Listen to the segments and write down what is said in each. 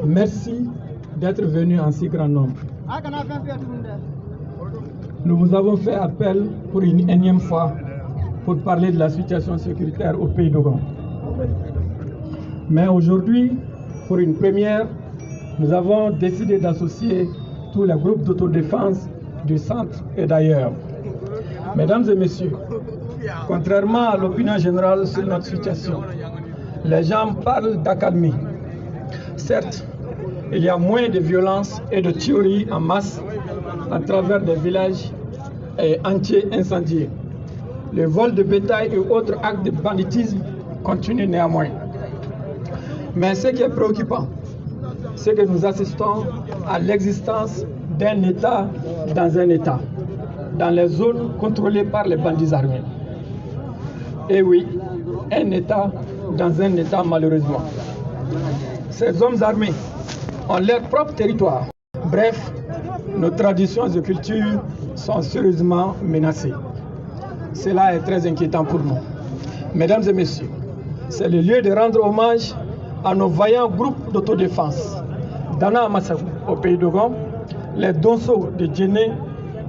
Merci d'être venu en si grand nombre. Nous vous avons fait appel pour une énième fois pour parler de la situation sécuritaire au pays d'Ogon. Mais aujourd'hui, pour une première, nous avons décidé d'associer tous les groupes d'autodéfense du centre et d'ailleurs. Mesdames et messieurs, contrairement à l'opinion générale sur notre situation, les gens parlent d'accalmie. Certes, il y a moins de violence et de tueries en masse à travers des villages entiers incendiés. Le vol de bétail et autres actes de banditisme continuent néanmoins. Mais ce qui est préoccupant, c'est que nous assistons à l'existence d'un État dans un État, dans les zones contrôlées par les bandits armés. Et oui, un État dans un État malheureusement. Ces hommes armés ont leur propre territoire. Bref, nos traditions et cultures sont sérieusement menacées. Cela est très inquiétant pour nous. Mesdames et messieurs, c'est le lieu de rendre hommage à nos vaillants groupes d'autodéfense. Dana Amassagou au pays d'Ogon, les Donso de Djéné,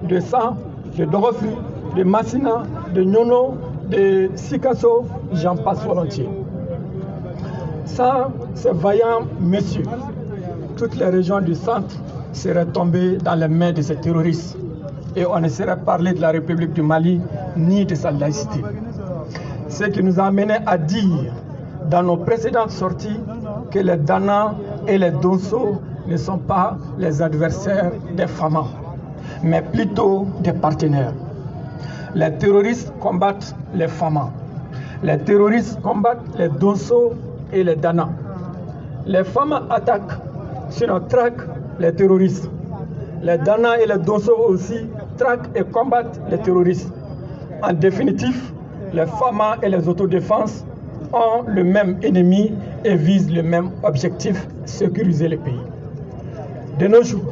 de San, de Dorofi, de Massina, de Nyono, de Sikasso, j'en passe volontiers. Sans ces vaillants messieurs, toutes les régions du centre seraient tombées dans les mains de ces terroristes et on ne saurait parler de la République du Mali ni de sa laïcité. Ce qui nous a amené à dire dans nos précédentes sorties que les Dana et les Donso ne sont pas les adversaires des Famas, mais plutôt des partenaires. Les terroristes combattent les Famas. Les terroristes combattent les Donso et les Dana. Les Famas attaquent, sinon traquent les terroristes. Les Dana et les Donso aussi traquent et combattent les terroristes. En définitive, les Famas et les autodéfenses ont le même ennemi et visent le même objectif, sécuriser le pays. De nos jours,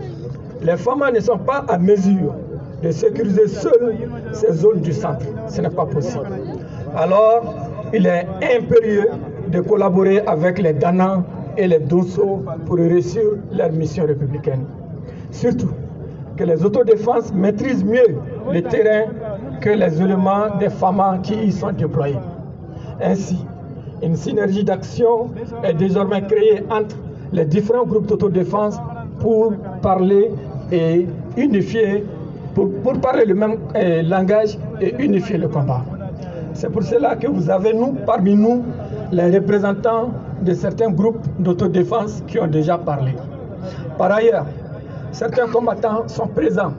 les Famas ne sont pas à mesure de sécuriser seules ces zones du centre. Ce n'est pas possible. Alors, il est impérieux de collaborer avec les Dana et les Donso pour réussir leur mission républicaine. Surtout que les autodéfenses maîtrisent mieux le terrain que les éléments des Famas qui y sont déployés. Ainsi, une synergie d'action est désormais créée entre les différents groupes d'autodéfense pour parler et unifier, pour parler le même langage et unifier le combat. C'est pour cela que vous avez parmi nous les représentants de certains groupes d'autodéfense qui ont déjà parlé. Par ailleurs, certains combattants sont présents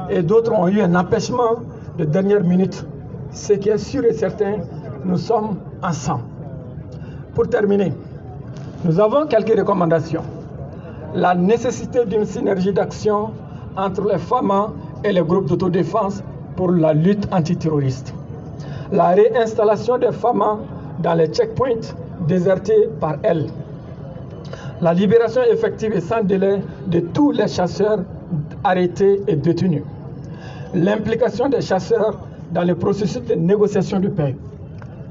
et d'autres ont eu un empêchement de dernière minute. Ce qui est sûr et certain, nous sommes ensemble. Pour terminer, nous avons quelques recommandations. La nécessité d'une synergie d'action entre les Famas et les groupes d'autodéfense pour la lutte antiterroriste. La réinstallation des Famas dans les checkpoints désertés par elles. La libération effective et sans délai de tous les chasseurs arrêtés et détenus. L'implication des chasseurs dans le processus de négociation de paix.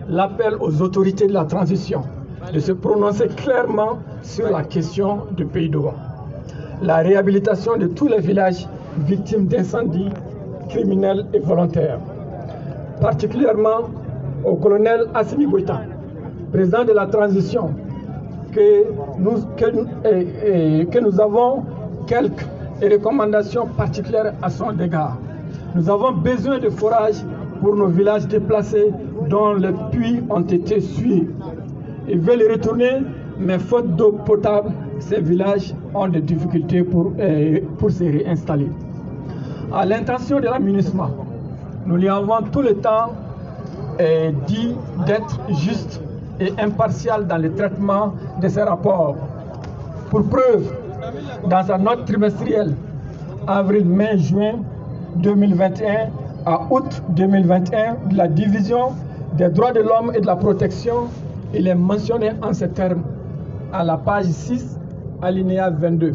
L'appel aux autorités de la transition de se prononcer clairement sur la question du pays d'Ogon. La réhabilitation de tous les villages victimes d'incendies criminels et volontaires. Particulièrement au colonel Assimi Goïta, président de la transition, que nous avons quelques recommandations particulières à son égard. Nous avons besoin de forages pour nos villages déplacés dont les puits ont été souillés. Ils veulent y retourner, mais faute d'eau potable, ces villages ont des difficultés pour se réinstaller. À l'intention de l'aménagement, nous lui avons tout le temps dit d'être juste et impartial dans le traitement de ces rapports. Pour preuve, dans sa note trimestrielle, avril, mai, juin 2021 à août 2021, de la division des droits de l'homme et de la protection, il est mentionné en ces termes à la page 6, alinéa 22.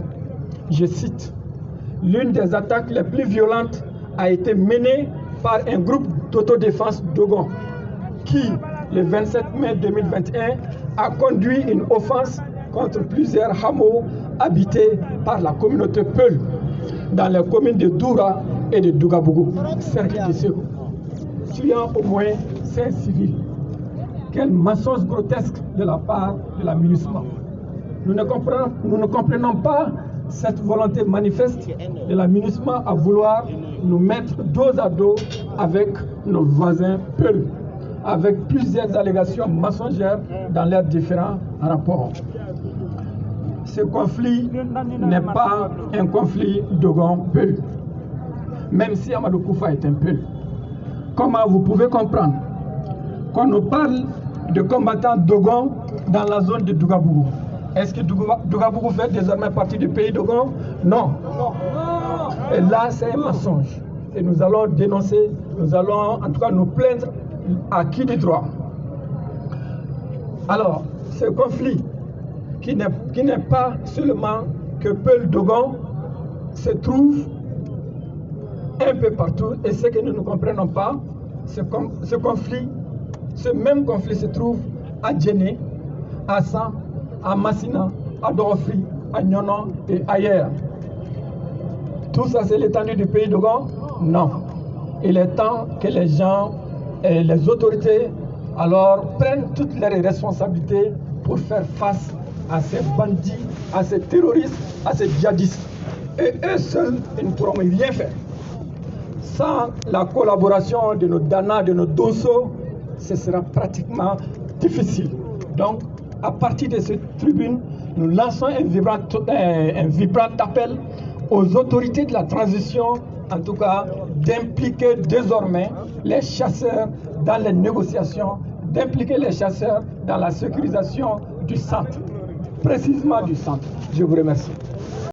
Je cite, « L'une des attaques les plus violentes a été menée par un groupe d'autodéfense d'Ogon qui, le 27 mai 2021, a conduit une offense contre plusieurs hameaux habité par la communauté Peul dans les communes de Doura et de Dougabougou, cercle de Sékou, tuant au moins 5 civils. Quel mensonge grotesque de la part de la MINUSMA. Nous ne comprenons pas cette volonté manifeste de la MINUSMA à vouloir nous mettre dos à dos avec nos voisins Peul, avec plusieurs allégations mensongères dans leurs différents rapports. Ce conflit n'est pas un conflit Dogon-Peul, même si Amadou Koufa est un Peul. Comment vous pouvez comprendre qu'on nous parle de combattants Dogon dans la zone de Dougabougou? Est-ce que Dougabougou fait désormais partie du pays Dogon? Non. Et là, c'est un mensonge. Et nous allons dénoncer, nous allons en tout cas nous plaindre à qui de droit. Alors, ce conflit qui n'est pas seulement que Peul Dogon se trouve un peu partout, et ce que nous ne comprenons pas, ce même conflit se trouve à Djéné, à San, à Massina, à Dorofri, à Nyonon et ailleurs. Tout ça, c'est l'étendue du pays Dogon? Non. Il est temps que les gens et les autorités alors prennent toutes leurs responsabilités pour faire face à ces bandits, à ces terroristes, à ces djihadistes. Et eux seuls, ils ne pourront rien faire. Sans la collaboration de nos Dana, de nos Dosso, ce sera pratiquement difficile. Donc, à partir de cette tribune, nous lançons un vibrant appel aux autorités de la transition, en tout cas, d'impliquer désormais les chasseurs dans les négociations, d'impliquer les chasseurs dans la sécurisation du centre, précisément du centre. Je vous remercie.